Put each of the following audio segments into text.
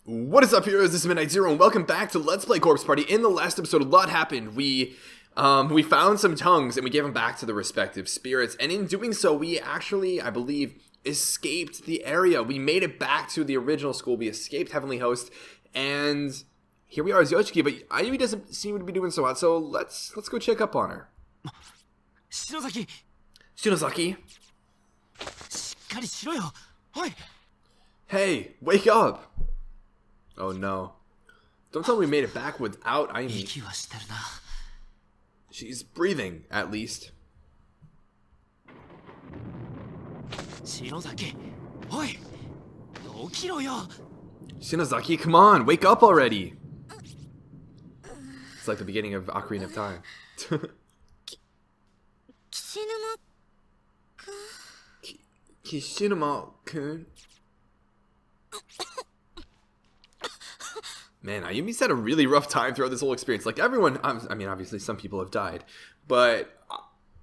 What is up, heroes? This is Midnight Zero, and welcome back to Let's Play Corpse Party. In the last episode, a lot happened. We found some tongues, and we gave them back to the respective spirits. And in doing so, we actually, I believe, escaped the area. We made it back to the original school. We escaped Heavenly Host, and here we are as Yoshiki. But Ayumi doesn't seem to be doing so hot, so let's go check up on her. Shinozaki! Shinozaki? しっかりしろよ! Oi! Hey, wake up! Oh no. Don't tell me we made it back without Ayumi. 息はしてるな. She's breathing, at least. Shinozaki! Oi! 起きろよ! Shinozaki, come on, wake up already! It's like the beginning of Ocarina of Time. Kishinuma-kun? Man, Ayumi's had a really rough time throughout this whole experience. Like, everyone, I mean, obviously some people have died, but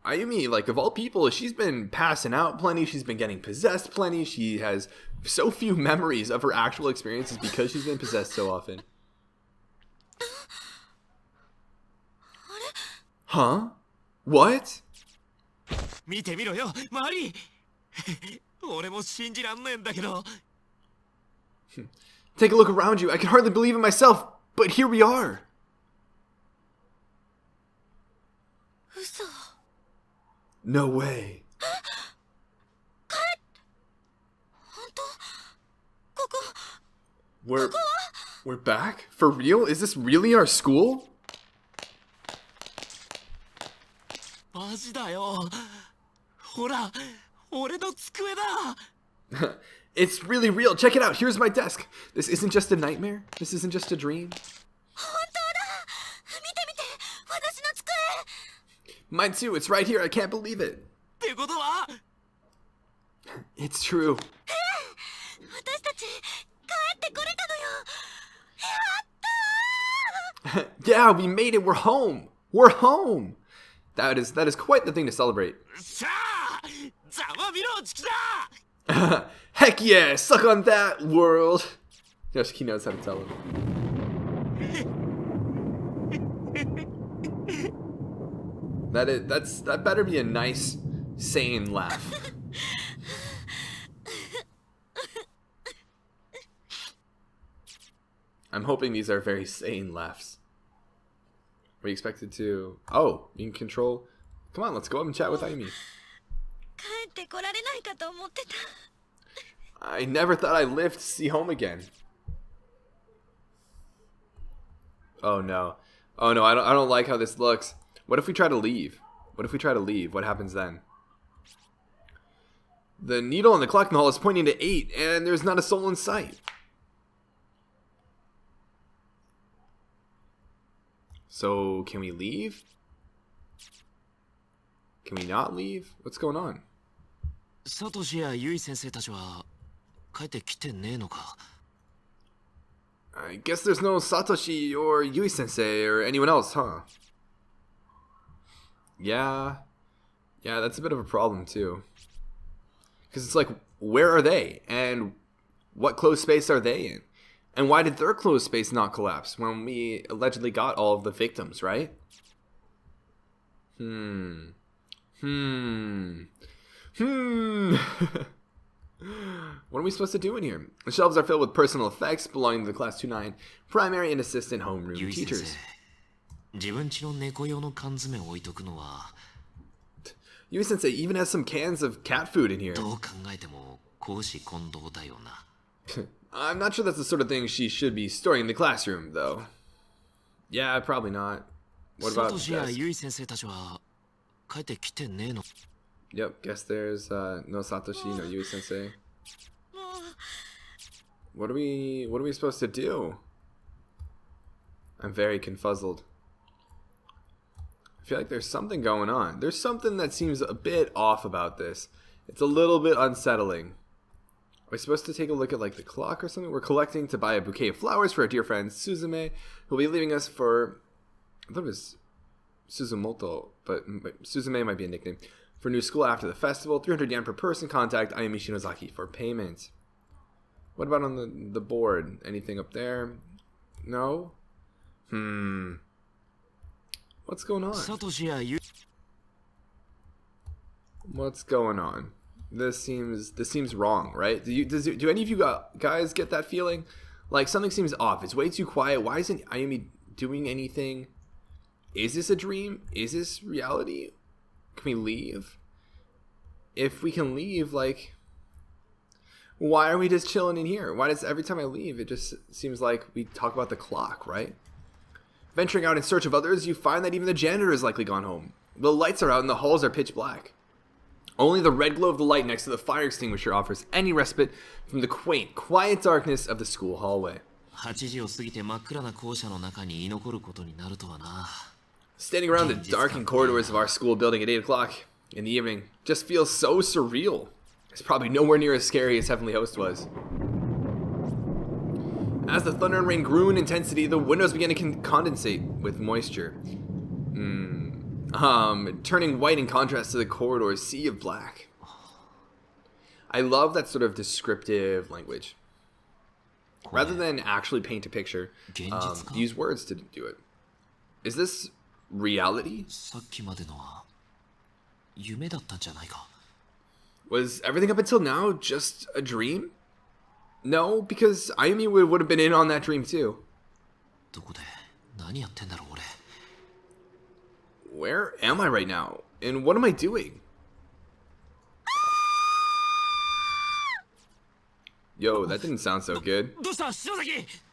Ayumi, like, of all people, she's been passing out plenty, she's been getting possessed plenty, she has so few memories of her actual experiences because she's been possessed so often. Huh? What? 見てみろよ、マリー! 俺も信じらんねえんだけど. Take a look around you. I can hardly believe it myself, but here we are. No way. We're back? For real? Is this really our school? マジだよ. ほら, 俺の机だ. It's really real. Check it out. Here's my desk. This isn't just a nightmare. This isn't just a dream. Mine too. It's right here. I can't believe it. ってことは? It's true. Yeah, we made it. We're home. We're home. That is quite the thing to celebrate. さあ, ざまみろ, チキだ! Heck yeah! Suck on that, world! Yoshiki knows how to tell him. That better be a nice, sane laugh. I'm hoping these are very sane laughs. Are you expected to... Oh, you can control... Come on, let's go up and chat with Ayumi. I never thought I'd live to see home again. Oh no. Oh no, I don't like how this looks. What if we try to leave? What if we try to leave? What happens then? The needle on the clock in the hall is pointing to 8, and there's not a soul in sight. So, can we leave? Can we not leave? What's going on? Satoshi やユイ先生たちは帰ってきてねえのか? I guess there's no Satoshi or Yui Sensei or anyone else, huh? Yeah, that's a bit of a problem too. Because it's like, where are they? And what closed space are they in? And why did their closed space not collapse when we allegedly got all of the victims, right? What are we supposed to do in here? The shelves are filled with personal effects belonging to the Class 2-9 primary and assistant homeroom teachers. 自分家の猫用の缶詰を置いとくのは Yui Sensei even has some cans of cat food in here. どう考えても公私混同だよな. I'm not sure that's the sort of thing she should be storing in the classroom, though. Yeah, probably not. What about Satoshi やユイ先生たちは帰ってきてねえの? Yep, guess there's no Satoshi, no Yui Sensei. What are we supposed to do? I'm very confuzzled. I feel like there's something going on. There's something that seems a bit off about this. It's a little bit unsettling. Are we supposed to take a look at like the clock or something? We're collecting to buy a bouquet of flowers for our dear friend Suzume, who will be leaving us for... I thought it was Suzumoto, but Suzume might be a nickname. For new school after the festival, 300 yen per person. Contact Ayumi Shinozaki for payment. What about on the board? Anything up there? No? What's going on? What's going on? This seems wrong, right? Do any of you guys get that feeling? Like something seems off. It's way too quiet. Why isn't Ayumi doing anything? Is this a dream? Is this reality? Can we leave? If we can leave, like, why are we just chilling in here? Why does every time I leave, it just seems like we talk about the clock, right? Venturing out in search of others, you find that even the janitor has likely gone home. The lights are out and the halls are pitch black. Only the red glow of the light next to the fire extinguisher offers any respite from the quaint, quiet darkness of the school hallway. Standing around the darkened corridors of our school building at 8 o'clock in the evening just feels so surreal. It's probably nowhere near as scary as Heavenly Host was. As the thunder and rain grew in intensity, the windows began to condensate with moisture. Turning white in contrast to the corridor's sea of black. I love that sort of descriptive language. Rather than actually paint a picture, use words to do it. Is this reality? Was everything up until now just a dream? No, because Ayumi would have been in on that dream too. Where am I right now? And what am I doing? Yo, that didn't sound so good.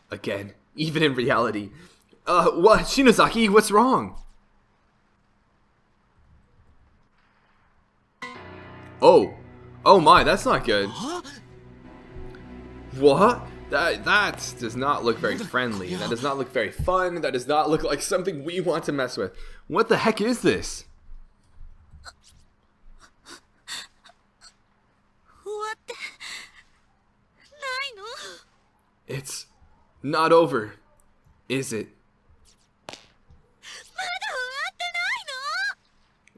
Again, even in reality. What? Shinozaki, what's wrong? Oh my, that's not good. What? That does not look very friendly. That does not look very fun. That does not look like something we want to mess with. What the heck is this? It's not over, is it?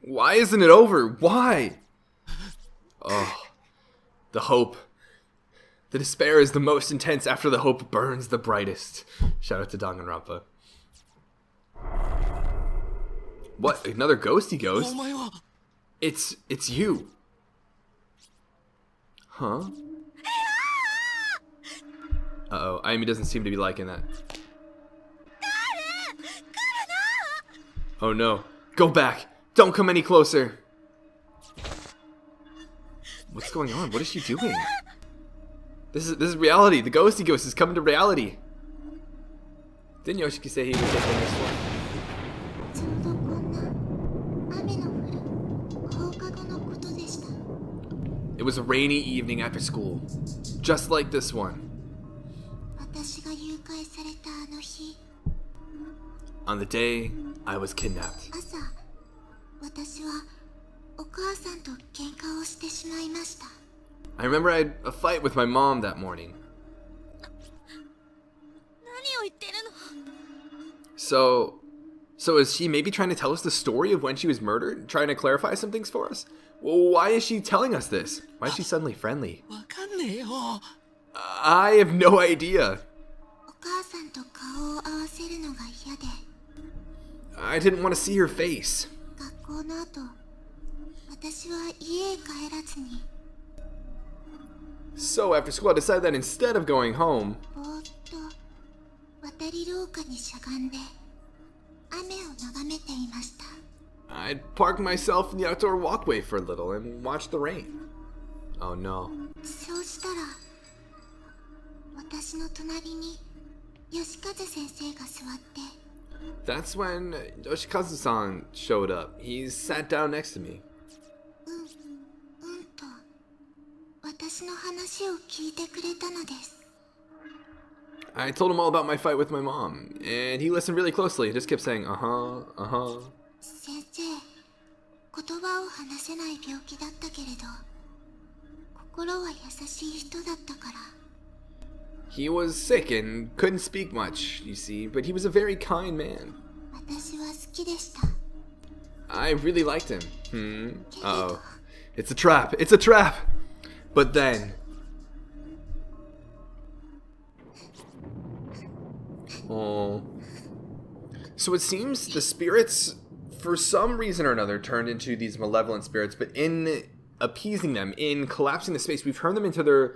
Why isn't it over? Why? Oh, the hope. The despair is the most intense after the hope burns the brightest. Shout out to Danganronpa. What? Another ghosty ghost? It's you. Huh? Uh-oh, Ayumi doesn't seem to be liking that. Oh no. Go back. Don't come any closer. What's going on? What is she doing? This is reality. The ghosty ghost is coming to reality. Didn't Yoshiki say he was taking this one? It was a rainy evening after school. Just like this one. On the day I was kidnapped. I remember I had a fight with my mom that morning. So is she maybe trying to tell us the story of when she was murdered? Trying to clarify some things for us? Well, why is she telling us this? Why is she suddenly friendly? I have no idea. I didn't want to see her face. So after school I decided that instead of going home, I'd park myself in the outdoor walkway for a little and watch the rain. Oh no. That's when Yoshikazu-san showed up. He sat down next to me. I told him all about my fight with my mom, and he listened really closely. He just kept saying, uh-huh, uh-huh. He was sick and couldn't speak much, you see, but he was a very kind man. I really liked him. Uh-oh. It's a trap. It's a trap! But then... Oh. So it seems the spirits, for some reason or another, turned into these malevolent spirits, but in appeasing them, in collapsing the space, we've turned them into their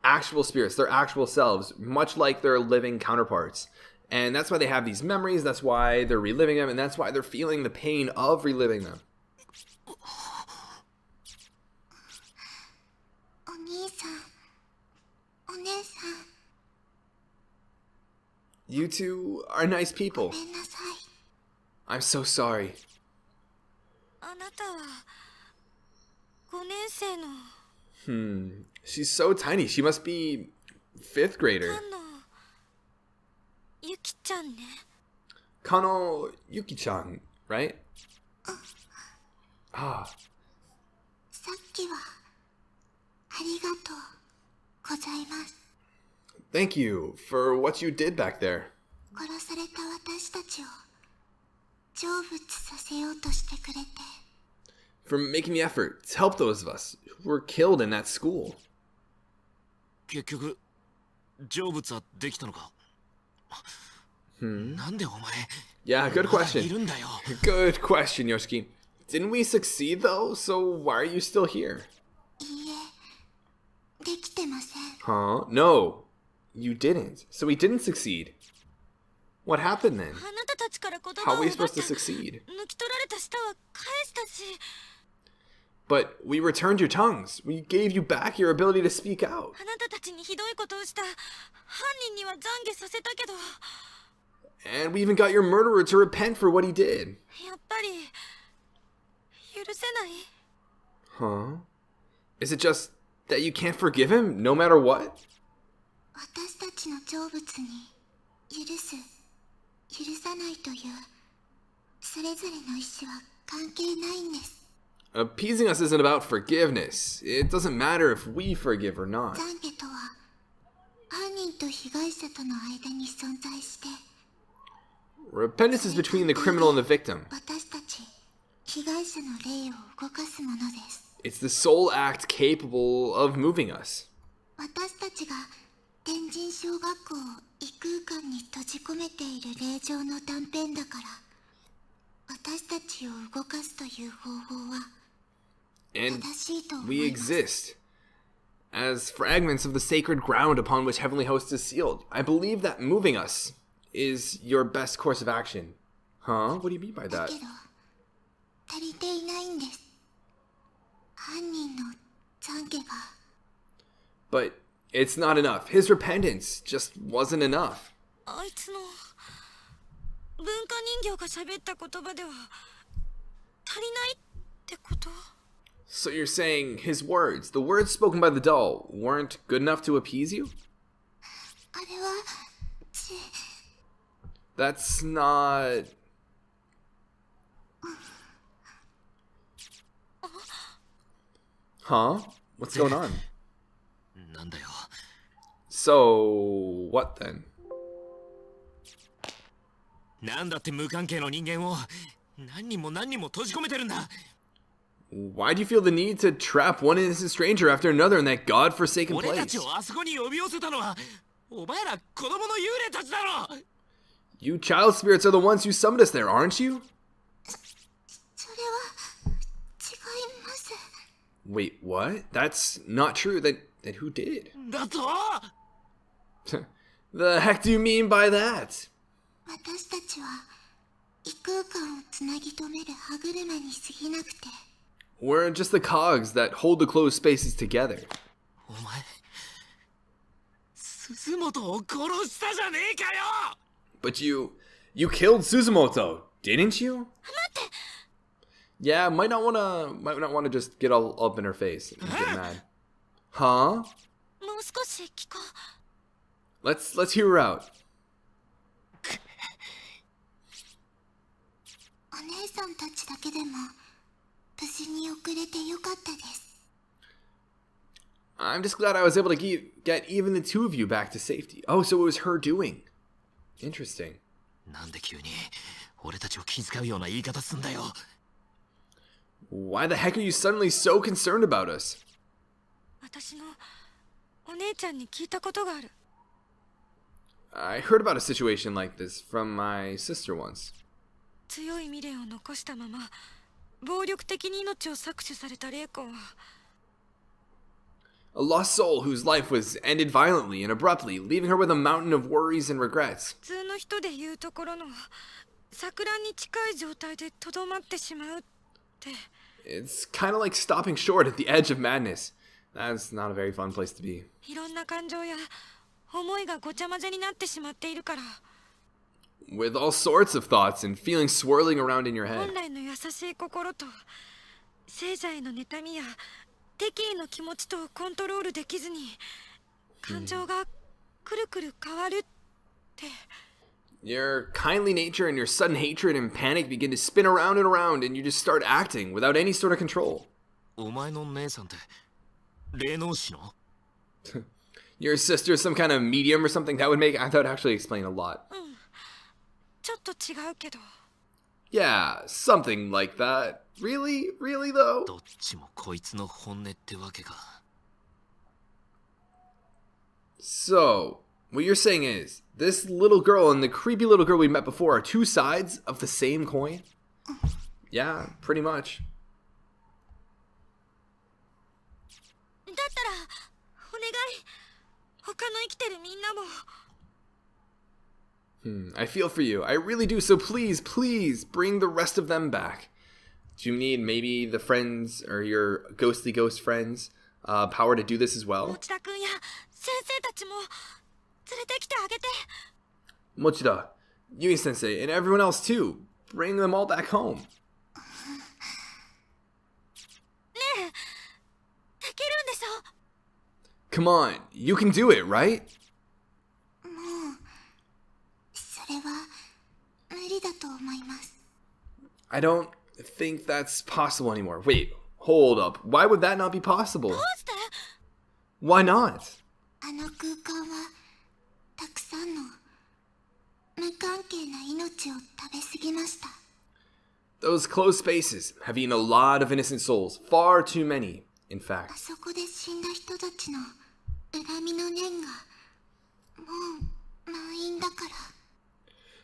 actual spirits, their actual selves, much like their living counterparts. And that's why they have these memories, that's why they're reliving them, and that's why they're feeling the pain of reliving them. お兄さん、お姉さん、 You two are nice people. ごめんなさい。 I'm so sorry. あなたは5年生の She's so tiny. She must be 5th grader. 菅野ゆきちゃんね。 Kano Yuki-chan, right? Ah, さっきはありがとうございます。 thank you for what you did back there. 殺された私たちを成仏させようとしてくれて For making the effort to help those of us who were killed in that school. 結局成仏はできたのか。なんでお前 Yeah, good まだい question. るんだよ。 Good question, Yoshiki. Didn't we succeed though? So why are you still here? いいえできてません。 Huh? No, you didn't. So we didn't succeed. What happened then? あなたたちから言 How 葉 are を we 奪っ supposed て to succeed? 抜き取られた舌は返したし But we returned your tongues. We gave you back your ability to speak out. あなたたちにひどいことをした犯人には懺悔させたけど And we even got your murderer to repent for what he did. やっぱり許せない Huh? Is it just that you can't forgive him no matter what? 私たちの成仏に許す許さないというそれぞれの意思は関係ないんです Appeasing us isn't about forgiveness. It doesn't matter if we forgive or not. 懺悔とは犯人と被害者との間に存在して Repentance is between the criminal and the victim. 私たち被害者の霊を動かすものです It's the sole act capable of moving us. 私たちが天神小学校を異空間に閉じ込めている霊場の断片だから私たちを動かすという方法は And 正しいと思 we います exist as fragments of the sacred ground upon which Heavenly Host is sealed. I believe that moving us is your best course of action. Huh? What do you mean by だ that? けど足りていないんです犯人の懺悔が But it's not enough. His repentance just wasn't enough. あいつの文化人形が喋った言葉では足りないってこと So you're saying his words, the words spoken by the doll, weren't good enough to appease you? あれは That's not... Huh? What's going on? なんだよ。 So, what then? なんだって無関係の人間を何人も何人も閉じ込めてるんだ。 Why do you feel the need to trap one innocent stranger after another in that godforsaken 俺た place? ちをあそこに呼び寄せたのはお前ら子供の幽霊たちだろ。 You child spirits are the ones who summoned us there, aren't you? それは違います Wait, what? That's not true. Then who did? だと The heck do you mean by that? 私たちは異空間をつなぎ止める歯車に過ぎなくて We're just the cogs that hold the closed spaces together. お前鈴本を殺したじゃねえかよ。 But you killed Suzumoto, didn't you? Yeah, might not wanna just get all up in her face and get mad. Huh? もう少し聞こう Let's hear her out. お姉さんたちだけでも無事に遅れてよかったです I'm just glad I was able to get even the two of you back to safety. Oh, so it was her doing. Interesting. なんで急に俺たちを気遣うような言い方すんだよ。 Why the heck are you suddenly so concerned about us? 私のお姉ちゃんに聞いたことがある I heard about a situation like this from my sister once. 強い未練を残したまま暴力的に命を搾取された霊魂は A lost soul whose life was ended violently and abruptly, leaving her with a mountain of worries and regrets. 普通の人で言うところの錯乱に近い状態でとどまってしまうって It's kind of like stopping short at the edge of madness. That's not a very fun place to be. いろんな感情や思いがごちゃ混ぜになってしまっているから With all sorts of thoughts and feelings swirling around in your head. 本来の優しい心と聖者への妬みや敵意の気持ちとコントロールできずに感情がくるくる変わるって Your kindly nature and your sudden hatred and panic begin to spin around and around, and you just start acting without any sort of control. お前の姉さんって霊能師の Your sister is some kind of medium or something? That would actually explain a lot. ちょっと違うけど Yeah, something like that. Really? Really though? どっちもこいつの本音ってわけか So, what you're saying is, this little girl and the creepy little girl we met before are two sides of the same coin? Yeah, pretty much. だったらお願い他の生きてるみんなも I feel for you. I really do. So please, please bring the rest of them back. Do you need maybe the friends or your ghostly ghost friends power to do this as well? 持田君や先生たちも連れてきてあげて Mochida, Yui Sensei, and everyone else too. Bring them all back home. ねえできるんでしょ Come on, you can do it, right? それは無理だと思います。 I don't think that's possible anymore. Wait, hold up. Why would that not be possible? どうして Why not? あの空間はたくさんの無関係な命を食べ過ぎました。 Those closed spaces have eaten a lot of innocent souls. Far too many, in あ fact. そこで死んだ人たちの恨みの念がもう満員だから。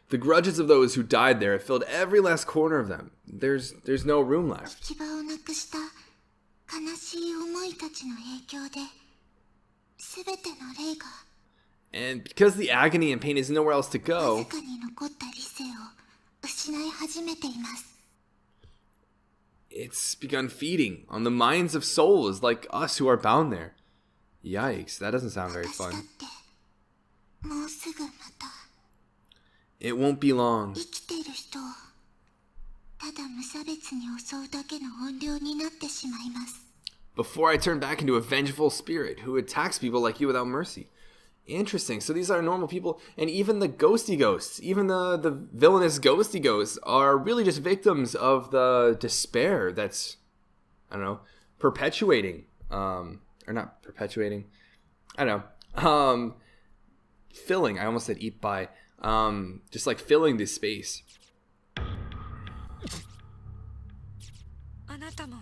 The grudges of those who died there have filled every last corner of them. There's no room 行 left. き場をなくした悲しい思いたちの影響で全ての霊が And because the agony and pain is nowhere else to わ go, ずかに残った理性を失い始めています。 it's begun feeding on the minds of souls like us who are bound there. Yikes, that doesn't sound very 私だっ fun. てもうすぐまた It won't be long. 生きている人をただ無差別に襲うだけの怨霊になってしまいます。 Before I turn back into a vengeful spirit who attacks people like you without mercy. Interesting. So these are normal people, and even the ghosty ghosts, even the villainous ghosty ghosts, are really just victims of the despair that's, I don't know, perpetuating, or not perpetuating, I don't know, filling. I almost said eat by, just like filling this space. あなたも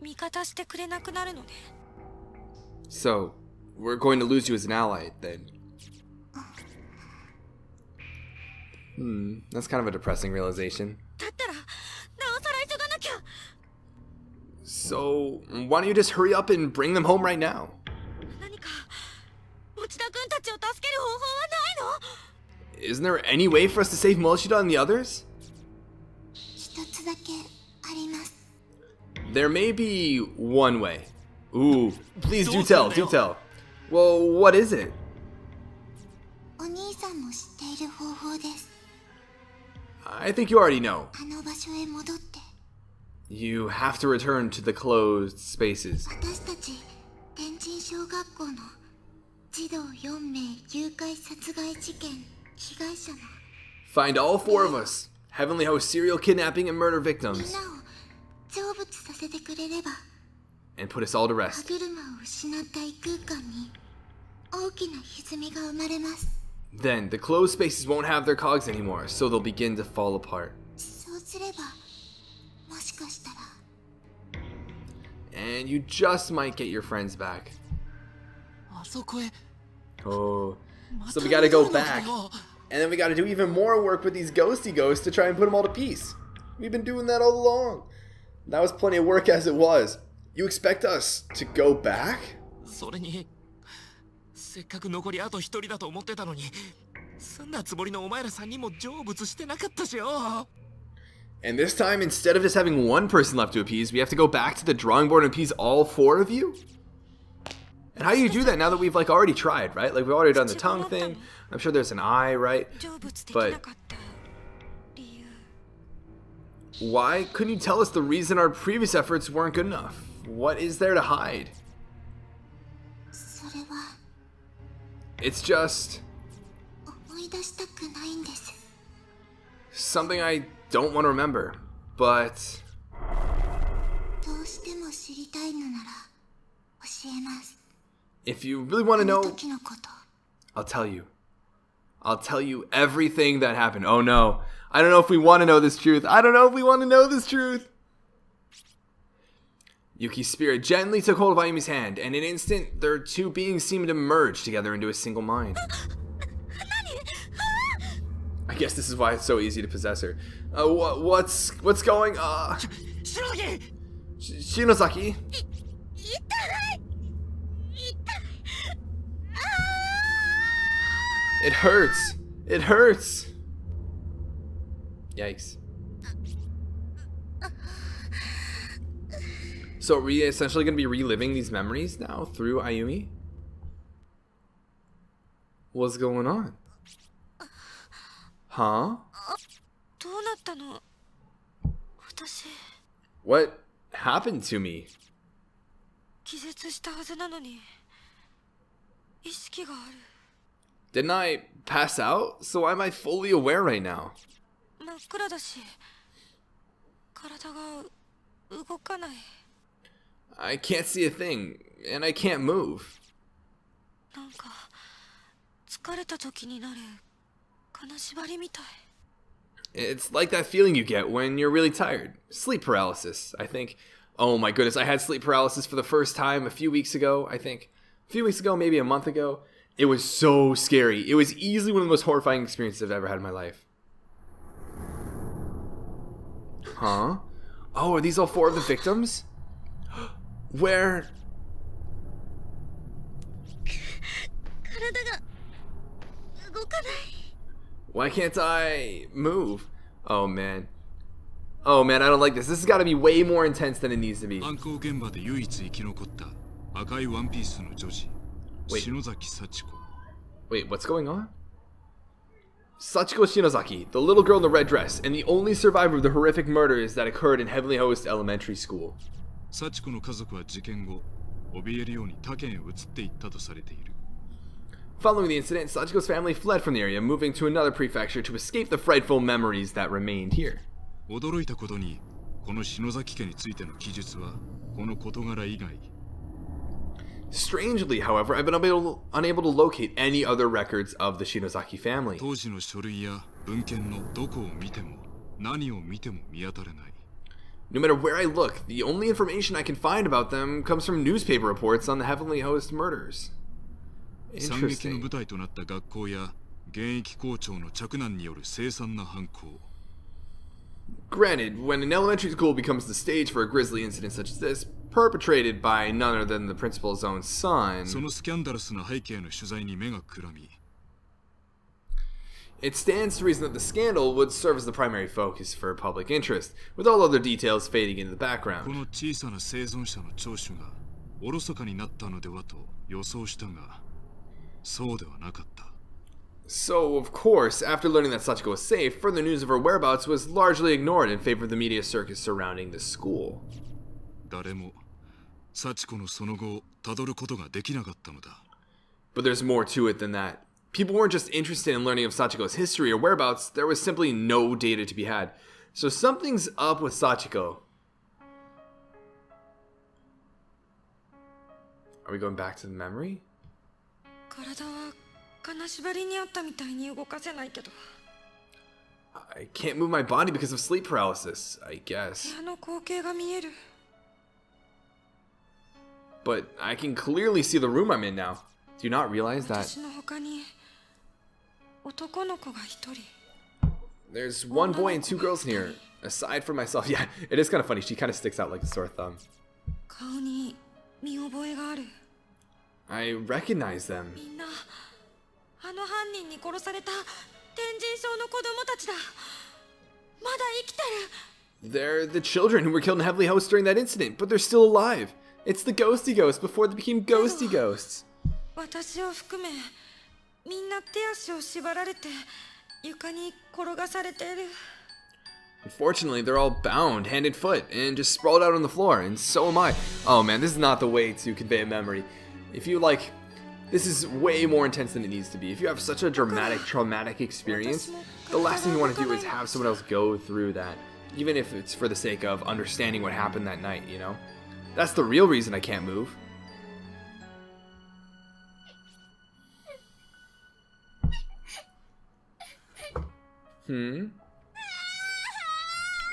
味方してくれなくなるのね So we're going to lose you as an ally then. That's kind of a depressing realization. だったらなおさら急がなきゃ So why don't you just hurry up and bring them home right now? 何か持田君たちを助ける方法はないの Isn't there any way for us to save Mochida and the others? 一つだけあります。 There may be one way. Ooh, please do tell, do tell. Well, what is it? お兄さんも知っている方法です。 I think you already know. あの場所へ戻って You have to return to the closed spaces. 私たち天神小学校の児童4名誘拐殺害事件被害者の Find all four of us, Heavenly Host serial kidnapping and murder みん victims, なを成仏させてくれれば and put us all to 歯 rest. 車を失った異空間に大きな歪みが生まれます。 Then the closed spaces won't have their cogs anymore, so they'll begin to fall apart. そうすればもしかしたら And you just might get your friends back. あそこへ Oh, So we gotta go back. And then we gotta do even more work with these ghosty ghosts to try and put them all to peace. We've been doing that all along. That was plenty of work as it was. You expect us to go back? それにせっかく残りあと一人だと思ってたのに済んだつもりのお前ら3人も成仏してなかったしよ And this time, instead of just having one person left to appease, we have to go back to the drawing board and appease all 4 of you? And how do you do that now that we've like already tried, right? Like we've already done the tongue thing. I'm sure there's an eye, right? But why couldn't you tell us the reason our previous efforts weren't good enough? What is there to hide? それは It's just 思い出したくないんです。 something I don't want to remember, but どうしても知りたいのなら教えます。 if you really want to あの know, 時のこと。 I'll tell you. I'll tell you everything that happened. Oh no. I don't know if we want to know this truth. I don't know if we want to know this truth. Yuki's spirit gently took hold of Ayumi's hand, and in an instant, their 2 beings seemed to merge together into a single mind. I guess this is why it's so easy to possess her. What's going? 白崎 Shinozaki. It hurts. It hurts. Yikes. So are we essentially going to be reliving these memories now through Ayumi? What's going on? Huh? どうなったの？私 What happened to me? 気絶したはずなのに意識がある。 Didn't I pass out? So why am I fully aware right now? 真っ暗だし体が動かない。 I can't see a thing, and I can't move. なんか疲れた時になる金縛りみたい。 It's like that feeling you get when you're really tired. Sleep paralysis, I think. Oh my goodness, I had sleep paralysis for the first time a few weeks ago, I think. A few weeks ago, maybe a month ago. It was so scary. It was easily one of the most horrifying experiences I've ever had in my life. Huh? Oh, are these all 4 of the victims? Where? 体が動かない。 Why can't I move? Oh man. Oh man, I don't like this. This has got to be way more intense than it needs to be. 犯行現場で唯一生き残った赤いワンピースの女児 Wait. 篠崎幸子 Wait, what's going on? Sachiko Shinozaki, the little girl in the red dress, and the only survivor of the horrific murders that occurred in Heavenly Host Elementary School. 幸子の家族は事件後怯えるように他県へ移っていったとされている Following the incident, Sachiko's family fled from the area, moving to another prefecture to escape the frightful memories that remained here. 驚いたことにこの篠崎家についての記述はこの事柄以外 Strangely, however, I've been unable to locate any other records of the Shinozaki family. 当時の書類や文献のどこを見ても何を見ても見当たらない No matter where I look, the only information I can find about them comes from newspaper reports on the Heavenly Host murders. 惨劇の Interesting. 舞台となった学校や現役校長の嫡男による凄惨な犯行 Granted, when an elementary school becomes the stage for a grisly incident such as this, perpetrated by none other than the principal's own son, そのスキャンダラスな背景の取材に目がくらみ it stands to reason that the scandal would serve as the primary focus for public interest, with all other details fading into the こ background. の小さな生存者の聴取がおろそかになったのではと予想したがそうではなかった So, of course, after learning that Sachiko was safe, further news of her whereabouts was largely ignored in favor of the media circus surrounding the school. 誰も幸子のその後をたどることができなかったのだ But there's more to it than that. People weren't just interested in learning of Sachiko's history or whereabouts, there was simply no data to be had. So something's up with Sachiko. Are we going back to the memory? 体は金縛りにあったみたいに動かせないけど I can't move my body because of sleep paralysis, I guess. 部屋の光景が見える。 But I can clearly see the room I'm in now. Do you not realize that? 私の他に男の子が一人。 There's one boy and two girls in here. Aside from myself, yeah, it is kind of funny. She kind of sticks out like a sore thumb. 顔に見覚えがある。 I recognize them. みんなあの犯人に殺された天神症の子供たちだ。まだ生きてる。 They're the children who were killed in Heavenly Host during that incident, but they're still alive. It's the ghosty ghosts before they became ghosty ghosts. 私を含めみんな手足を縛られて床に転がされている。 Unfortunately, they're all bound hand and foot and just sprawled out on the floor, and so am I. Oh man, this is not the way to convey a memory. If you like, this is way more intense than it needs to be. If you have such a dramatic, traumatic experience, the last thing you want to do is have someone else go through that, even if it's for the sake of understanding what happened that night, you know? That's the real reason I can't move.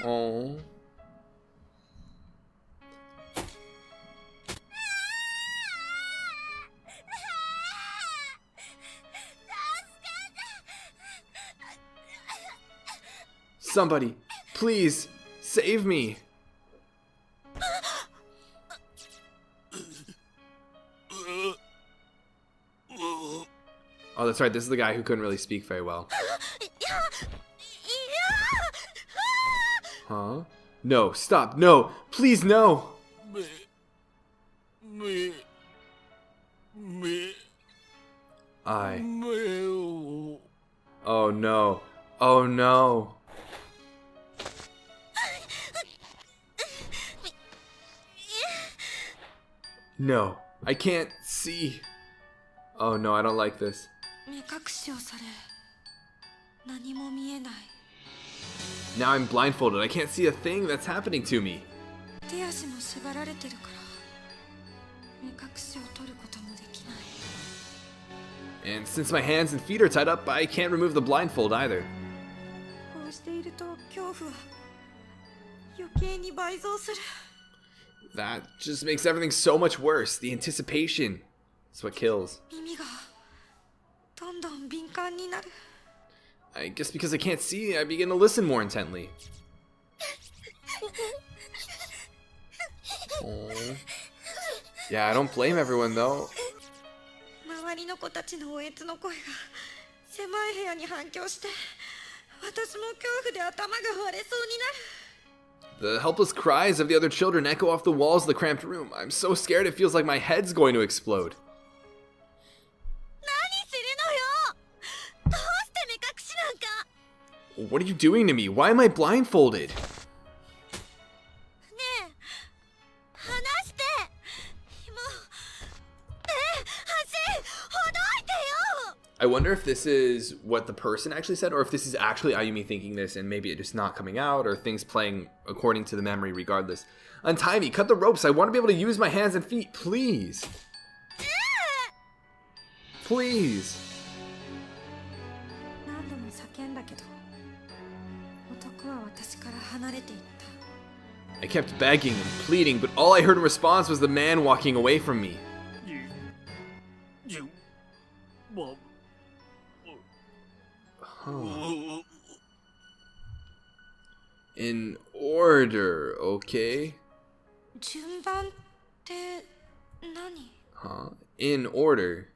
Oh. Somebody, please, save me. Oh, that's right, this is the guy who couldn't really speak very well. Huh? No, stop, no, please, no! I... Oh no, oh no. No, I can't see. Oh no, I don't like this. 目隠しをされ何も見えない。 Now I'm blindfolded. I can't see a thing that's happening to me. 手足も縛られてるから目隠しを取ることもできない。 And since my hands and feet are tied up, I can't remove the blindfold either. こうしていると恐怖は余計に倍増する。 That just makes everything so much worse. The anticipation is what kills. 耳がどんどん敏感になる。 I guess because I can't see, I begin to listen more intently. Oh. Yeah, I don't blame everyone though. 周りの子たちのおえつの声が狭い部屋に反響して私も恐怖で頭が割れそうになる。 The helpless cries of the other children echo off the walls of the cramped room. I'm so scared it feels like my head's going to explode. 何するのよ。どうして目隠しなんか。 What are you doing to me? Why am I blindfolded? ねえ話して。もう足ほどいてよ。 I wonder if this is what the person actually said, or if this is actually Ayumi thinking this and maybe it just not coming out, or things playing according to the memory regardless. Untie me, cut the ropes, I want to be able to use my hands and feet, please. Please. 何度も叫んだけど男は私から離れていった。 I kept begging and pleading, but all I heard in response was the man walking away from me. Huh. In order, okay? 順番って何？ Huh? In order.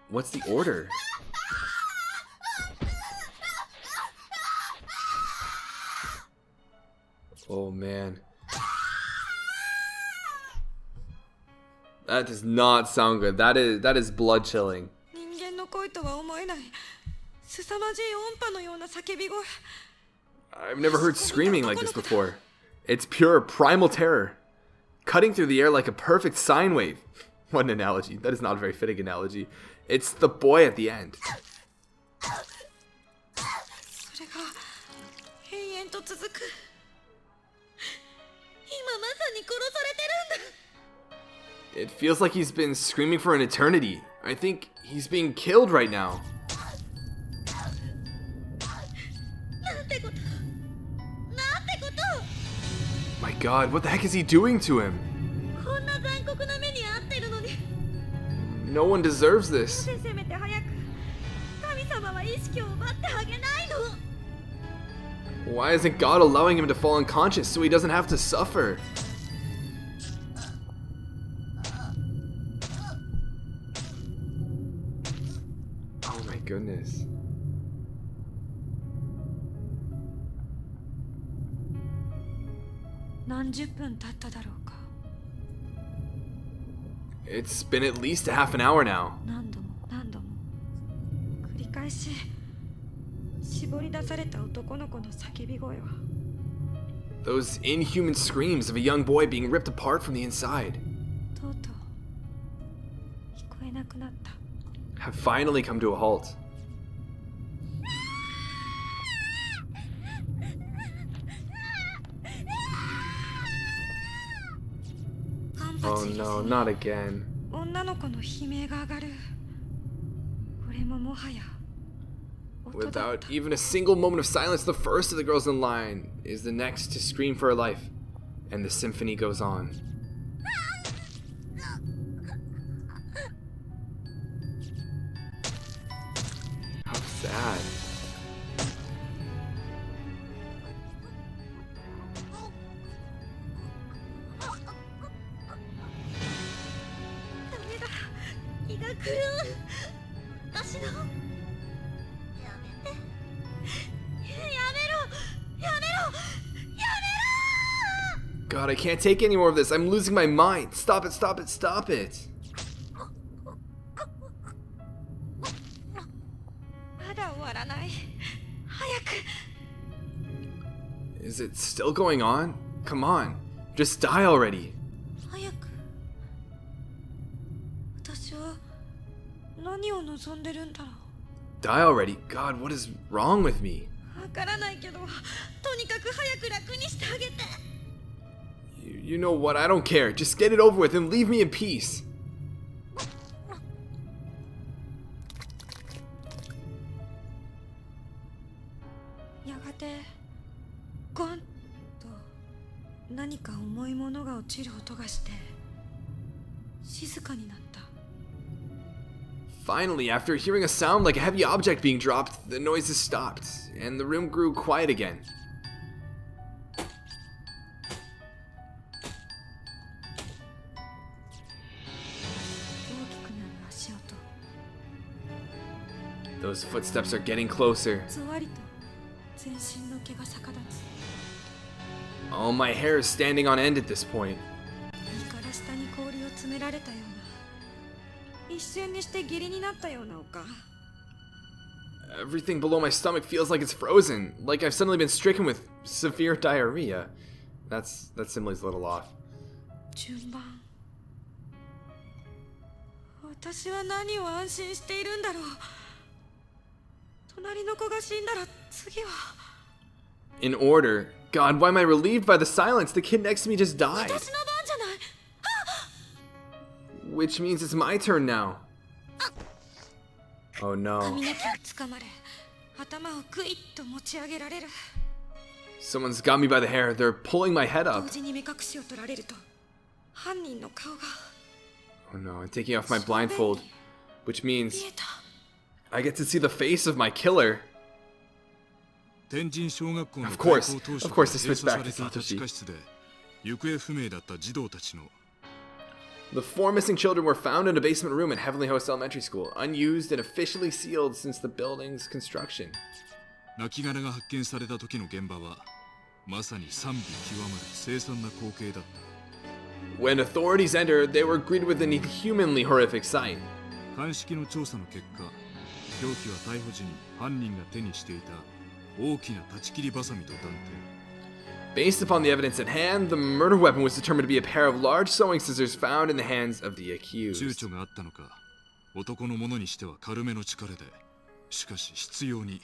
What's the order? Oh man. That does not sound good. That is blood chilling. 人間の声とは思えない凄まじい音波のような叫び声。 I've never heard screaming like this before. It's pure primal terror, cutting through the air like a perfect sine wave. What an analogy. That is not a very fitting analogy. It's the boy at the end. それが永遠と続く。今まさに殺されてるんだ。 It feels like he's been screaming for an eternity. I think he's being killed right now. なんてことなんてこと。 My god, what the heck is he doing to him? こんな残酷な目に遭ってるのに No one deserves this. せめて早く神様は意識を奪ってあげないの。 Why isn't God allowing him to fall unconscious so he doesn't have to suffer? Oh my goodness. It's been at least a half an hour now. 何度も何度も繰り返し絞り出された男の子の叫び声は Those inhuman screams of a young boy being ripped apart from the inside とうとう聞こえなくなった。 have finally come to a halt. Oh no, not again. 女の子の悲鳴が上がる。これももはや音だっ Without た。 even a single moment of silence, the first of the girls in line is the next to scream for her life, and the symphony goes on. How sad. God, I can't take any more of this. I'm losing my mind. Stop it, stop it, stop it. まだ終わらない。早く。 Is it still going on? Come on, just die already. 早く。私は何を望んでるんだろう。 Die already? God, what is wrong with me? わからないけど、とにかく早く楽にしてあげて。 You know what? I don't care. Just get it over with and leave me in peace. やがてゴンと何か重いものが落ちる音がして静かになった。 Finally, after hearing a sound like a heavy object being dropped, the noises stopped, and the room grew quiet again. Those footsteps are getting closer. ぞわりと全身の毛が逆立つ。 All my hair is standing on end at this point. 身から下に氷を詰められたような、一瞬にして下痢になったような丘。 Everything below my stomach feels like it's frozen, like I've suddenly been stricken with severe diarrhea. That simile's a little off. 順番。私は何を安心しているんだろう。隣の子が死んだら次は。 In order. God, why am I relieved by the silence? The kid next to me just died. 私の番じゃない。 Which means it's my turn now. Oh no. 髪の毛をつかまれ、頭をグイッと持ち上げられる。 Someone's got me by the hair. They're pulling my head 同 up. 時に目隠しを取られると、犯人の顔が Oh no, I'm taking off my blindfold. Which 見 means えた。 I get to see the face of my killer. 天神小学校の Of 開 course, 校当初 of から course, this 閉 fits 鎖 back さ to れていた Satoshi. 地下室で行方不明だった児童たちの The 4 missing children were found in a basement room at Heavenly Host Elementary School, unused and officially sealed since the building's construction. 亡骸が発見された時の現場はまさに賛美極まる凄惨な光景だった。 When authorities entered, they were greeted with an inhumanly horrific sight. 鑑識の調査の結果、凶器は逮捕時に犯人が手にしていた大きな断ち切りバサミと断定。 Based upon the evidence at hand, the murder weapon was determined to be a pair of large sewing scissors found in the hands of the 躊 accused. 躇があったのか、男のものにしては軽めの力で、しかし執拗に。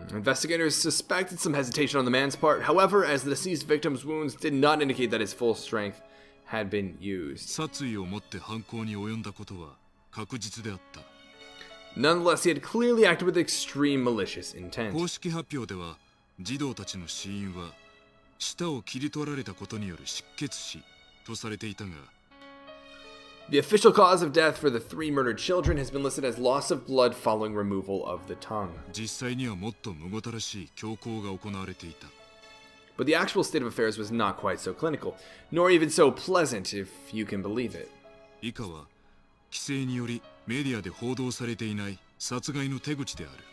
Investigators suspected some hesitation on the man's part. However, as the deceased victim's wounds did not indicate that his full strength had been used. 殺意を持って犯行に及んだことは確実であった。 Nonetheless, he had clearly acted with extreme malicious intent. 公式発表では、児童たちの死因は舌を切り取られたことによる失血死とされていたが、The official cause of death for the 3 murdered children has been listed as loss of blood following removal of the tongue. 実際にはもっとむごたらしい凶行が行われていた。 But the actual state of affairs was not quite so clinical, nor even so pleasant, if you can believe it. 以下は規制によりメディアで報道されていない殺害の手口である。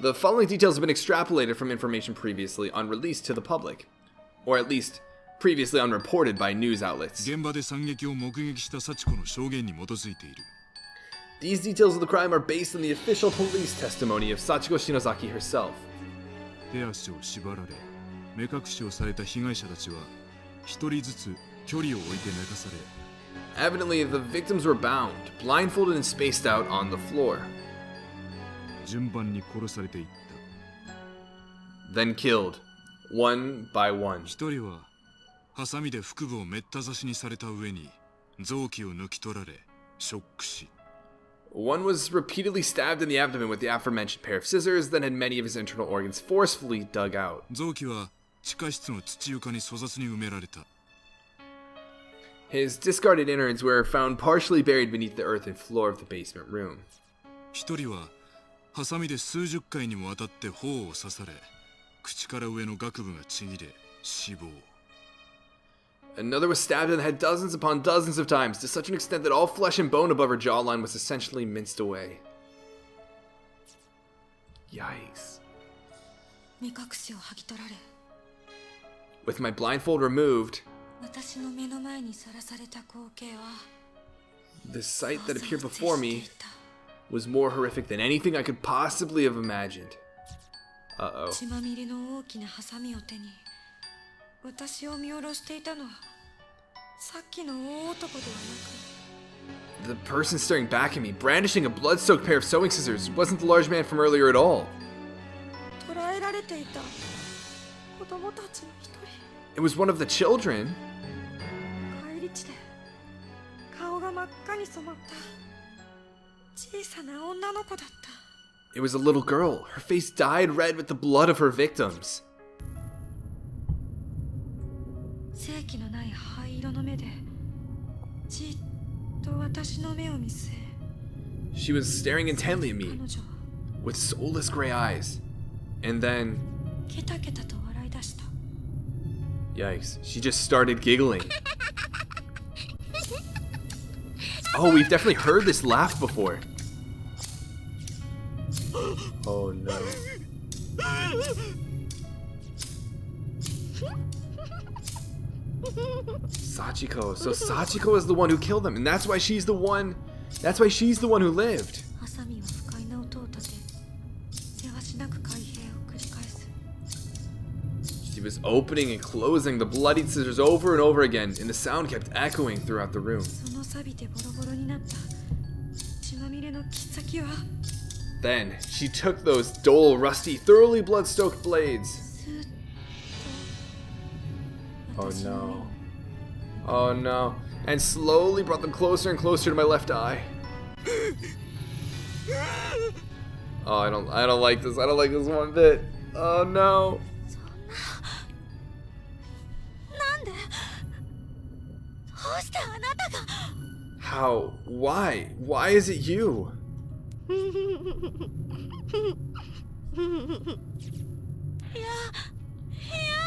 The following details have been extrapolated from information previously unreleased to the public, or at least previously unreported by news outlets. 現場で惨劇を目撃した幸子の証言に基づいている。 These details of the crime are based on the official police testimony of Sachiko Shinozaki herself. 手足を縛られ、目隠しをされた被害者たちは一人ずつ距離を置いて寝かされ、 Evidently, the victims were bound, blindfolded and spaced out on the floor, 順番に殺されていった。 then killed, one by one. 一人はハサミで腹部をめった刺しにされた上に臓器を抜き取られショック死。 One was repeatedly stabbed in the abdomen with the aforementioned pair of scissors, then had many of his internal organs forcefully dug out. 臓器は地下室の土床に粗雑に埋められた。 His discarded innards were found partially buried beneath the earthen floor of the basement room. 一人はハサミで数十回にもわたって頬を刺され、口から上の顎部がちぎれ死亡。 Another was stabbed in the head dozens upon dozens of times, to such an extent that all flesh and bone above her jawline was essentially minced away. Yikes. 目隠しを剥ぎ取られ、 With my blindfold removed, 私の目の前にさらされた光景は the sight that 想 appeared 像を before 絶して me いた。 was more horrific than anything I could possibly have imagined. Uh-oh. 血まみれの大きなハサミを手に私を見下ろしていたのはさっきの大男ではなく、 The person staring back at me, brandishing a blood-soaked pair of sewing scissors, wasn't the large man from earlier at all. 捕らえられていた子供たちの一人。 It was one of the children. 帰り地で顔が真っ赤に染まった小さな女の子だった。 It was a little girl, her face dyed red with the blood of her victims. 正気のない灰色の目でじっと私の目を見据え、 She was staring intently at 彼 me 女は with soulless gray eyes. And then, ケタケタと笑い出した。 yikes, she just started giggling. Oh, we've definitely heard this laugh before. Oh no. Sachiko. So Sachiko is the one who killed them, and that's why she's the one who lived. ハサミは不快な音を立て、せわしなく開閉を繰り返す。 She was opening and closing the bloodied scissors over and over again, and the sound kept echoing throughout the room. その錆びてボロボロになった血まみれの切っ先は Then she took those dull, rusty, thoroughly blood-soaked blades. スーッと Oh 私の目に no. Oh no. And slowly brought them closer and closer to my left eye. Oh, I don't like this. I don't like this one bit. Oh no. なんで、どうしてあなたが How? Why? Why is it you? いや、いや、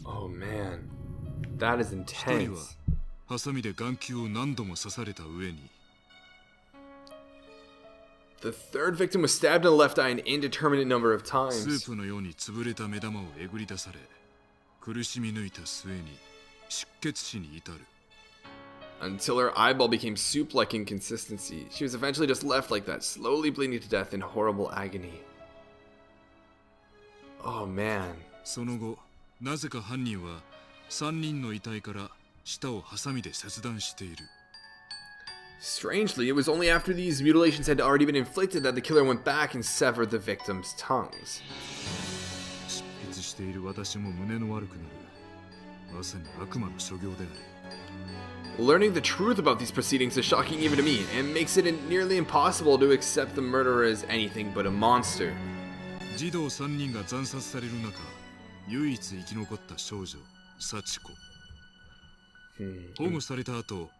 Oh man. That is 一人は intense. ハサミで眼球を何度も刺された上に、 The third victim was stabbed in the left eye an indeterminate number of ス times. ープのように潰れた目玉をえぐり出され、苦しみ抜いた末に失血死に至る。 Until her eyeball became soup-like in consistency. She was eventually just left like that, slowly bleeding to death in horrible agony. Oh man. その後、なぜか犯人は3人の遺体から舌をハサミで切断している。 Strangely, it was only after these mutilations had already been inflicted that the killer went back and severed the victims' tongues. 執筆している私も胸の悪くなる。まさに悪魔の所業である。Learning the truth about these proceedings is shocking even to me, and makes it nearly impossible to accept the murderer as anything but a monster. 児童3人が惨殺される中、唯一生き残った少女、幸子。保護された後、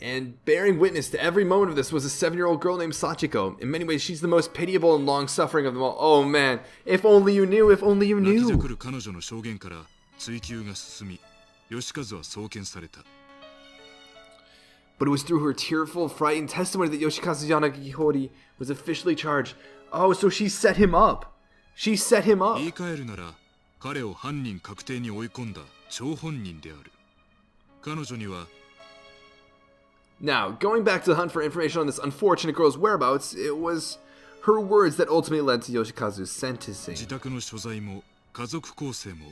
And bearing witness to every moment of this was a 7-year-old girl named Sachiko. In many ways, she's the most pitiable and long-suffering of them all. Oh man, if only you knew, if only you 泣きじゃ knew. くる彼女の証言から追及が進み、義和は送検された。But it was through her tearful, frightened testimony that Yoshikazu Yanagihori was officially charged. Oh, so she set him up. She set him up. 言い換えるなら、彼を犯人確定に追い込んだ張本人である。彼女には Now, going back to the hunt for information on this unfortunate girl's whereabouts, it was her words that ultimately led to Yoshikazu's sentencing. 自宅の所在も家族構成も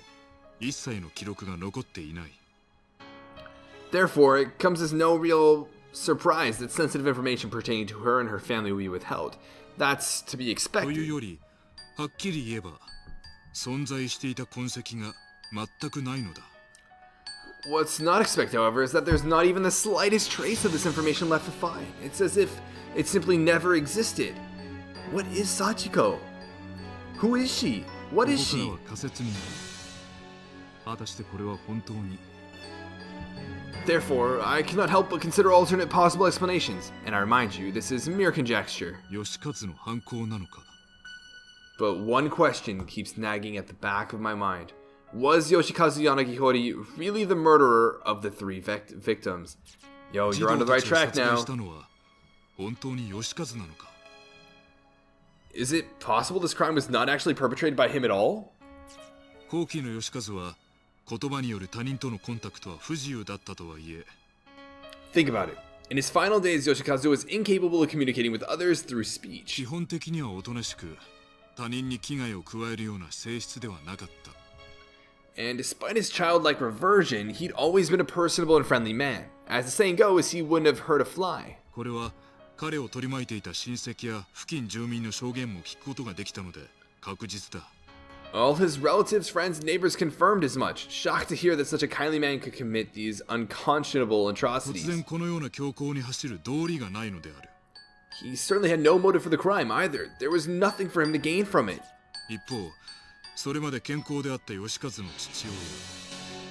一切の記録が残っていない。 Therefore, it comes as no real surprise that sensitive information pertaining to her and her family will be withheld. That's to be という expected. より、はっきり言えば、存在していた痕跡が全くないのだ。 What's not expected, however, is that there's not even the slightest trace of this information left to find. It's as if it simply never existed. What is Sachiko? Who is she? What こ is こから she? は仮説になる。果たしてこれは本当に Therefore, I cannot help but consider alternate possible explanations. And I remind you, this is mere conjecture. 義和の犯行なのか。 But one question keeps nagging at the back of my mind. Was Yoshikazu Yanagihori really the murderer of the 3 victims? Yo, 児 you're 童 on the た right ちを track 殺害 now. したのは本当に義和なのか。 Is it possible this crime was not actually perpetrated by him at all? 後期の義和は言葉による他人とのコンタクトは不自由だったとはいえ、 Think about it. In his final days, Yoshikazu was incapable of communicating with others through 基 speech. 本的にはおとなしく他人に危害を加えるような性質ではなかった。 And despite his childlike reversion, he'd always been a personable and friendly man. As the saying goes, he wouldn't have hurt a fly. これは彼を取り巻いていた親戚や付近住民の証言も聞くことができたので確実だ。 All his relatives, friends, and neighbors confirmed as much, shocked to hear that such a kindly man could commit these unconscionable 突 atrocities. 然このような強行に走る道理がないのである。 He certainly had no motive for the crime either. There was nothing for him to gain from it. 一方、それまで健康であった義和の父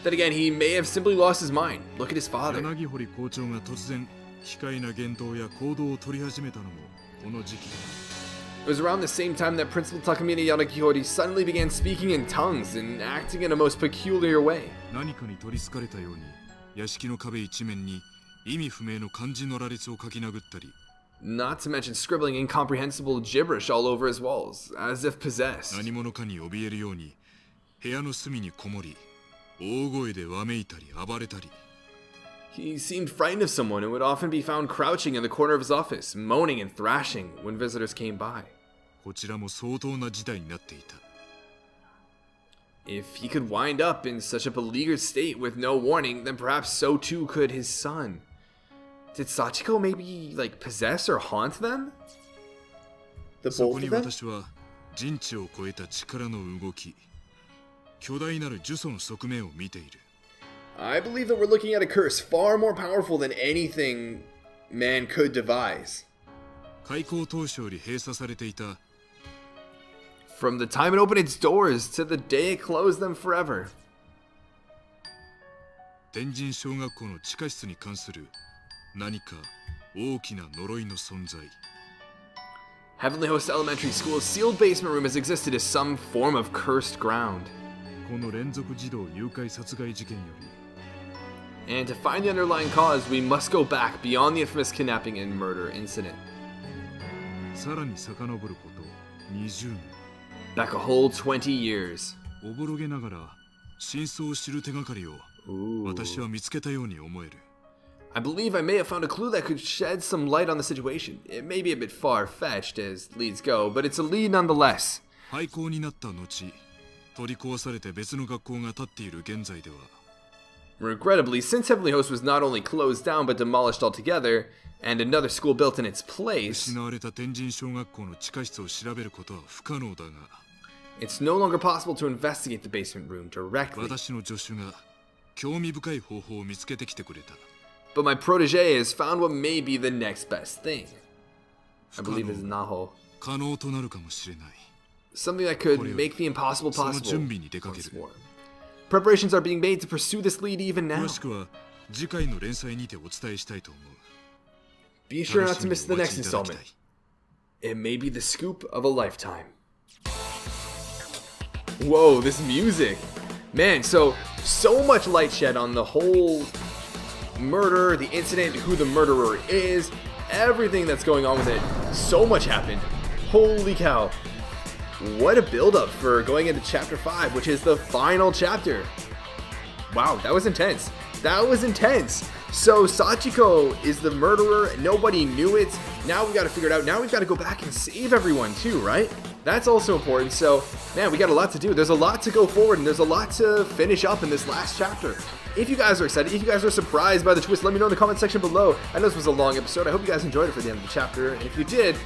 Then again, he may have simply lost his mind. Look at his 親、 father. 柳堀校長が突然奇怪な言動や行動を取り始めたのもこの時期だ。 It was around the same time that Principal Takamine Yanagihori suddenly began speaking in tongues and acting in a most peculiar way. 何かに取りつかれたように屋敷の壁一面に意味不明の漢字の羅列を書き殴ったり、 Not to mention scribbling incomprehensible gibberish all over his walls, as if possessed. 何者かに怯えるように部屋の隅にこもり大声でわめいたり暴れたり。 He seemed frightened of someone and would often be found crouching in the corner of his office, moaning and thrashing when visitors came by. こちらも相当な事態になっていた。 If he could wind up in such a beleaguered state with no warning, then perhaps so too could his son. Did Sachiko maybe, possess or haunt them? The そ both こに of them? 私は人知を超えた力の動き、巨大なる呪詛の側面を見ている。 I believe that we're looking at a curse far more powerful than anything man could devise. 開校当初より閉鎖されていた From the time it opened its doors to the day it closed them forever. 天神小学校の地下室に関する何か大きな呪いの存在。 Heavenly Host Elementary School's sealed basement room has existed as some form of cursed ground. この連続児童誘拐殺害事件より And to find the underlying cause, we must go back beyond the infamous kidnapping and murder incident. さらに遡ること20年。 Back a whole 20 years. おぼろげながら真相を知る手がかりを Ooh. 私は見つけたように思える。 I believe I may have found a clue that could shed some light on the situation. It may be a bit far-fetched as leads go, but it's a lead nonetheless. 廃校になった後、取り壊されて別の学校が建っている現在では、 Regrettably, since Heavenly Host was not only closed down but demolished altogether, and another school built in its place, 失われた天神小学校の地下室を調べることは不可能だが、 it's no longer possible to investigate the basement room directly. 私の助手が興味深い方法を見つけてきてくれた。 But my protege has found what may be the next best thing. I believe it's Naho. 可能となるかもしれない。 Something that could make the impossible その possible 準備に出かけ once る。 more. Preparations are being made to pursue this lead even now. 詳しくは次回の連載にてお伝えしたいと思う。 Be sure not to 楽 miss し the みにお next 待ちいただきた installment. い。 It may be the scoop of a lifetime. Whoa, this music. Man, so much light shed on the whole murder, the incident, who the murderer is, everything that's going on with it. So much happened. Holy cow. What a build-up for going into chapter 5, which is the final chapter. Wow, that was intense. That was intense. So Sachiko is the murderer. Nobody knew it. Now we got to figure it out. Now we've got to go back and save everyone too, right? That's also important. So, man, we got a lot to do. There's a lot to go forward, and there's a lot to finish up in this last chapter. If you guys are excited, if you guys are surprised by the twist, let me know in the comment section below. I know this was a long episode. I hope you guys enjoyed it for the end of the chapter. And if you did,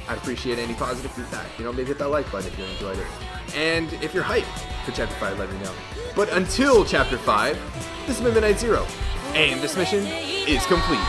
I'd appreciate any positive feedback. You know, maybe hit that like button if you enjoyed it. And if you're hyped for Chapter 5, let me know. But until Chapter 5, this has been Midnight Zero, and this mission is complete.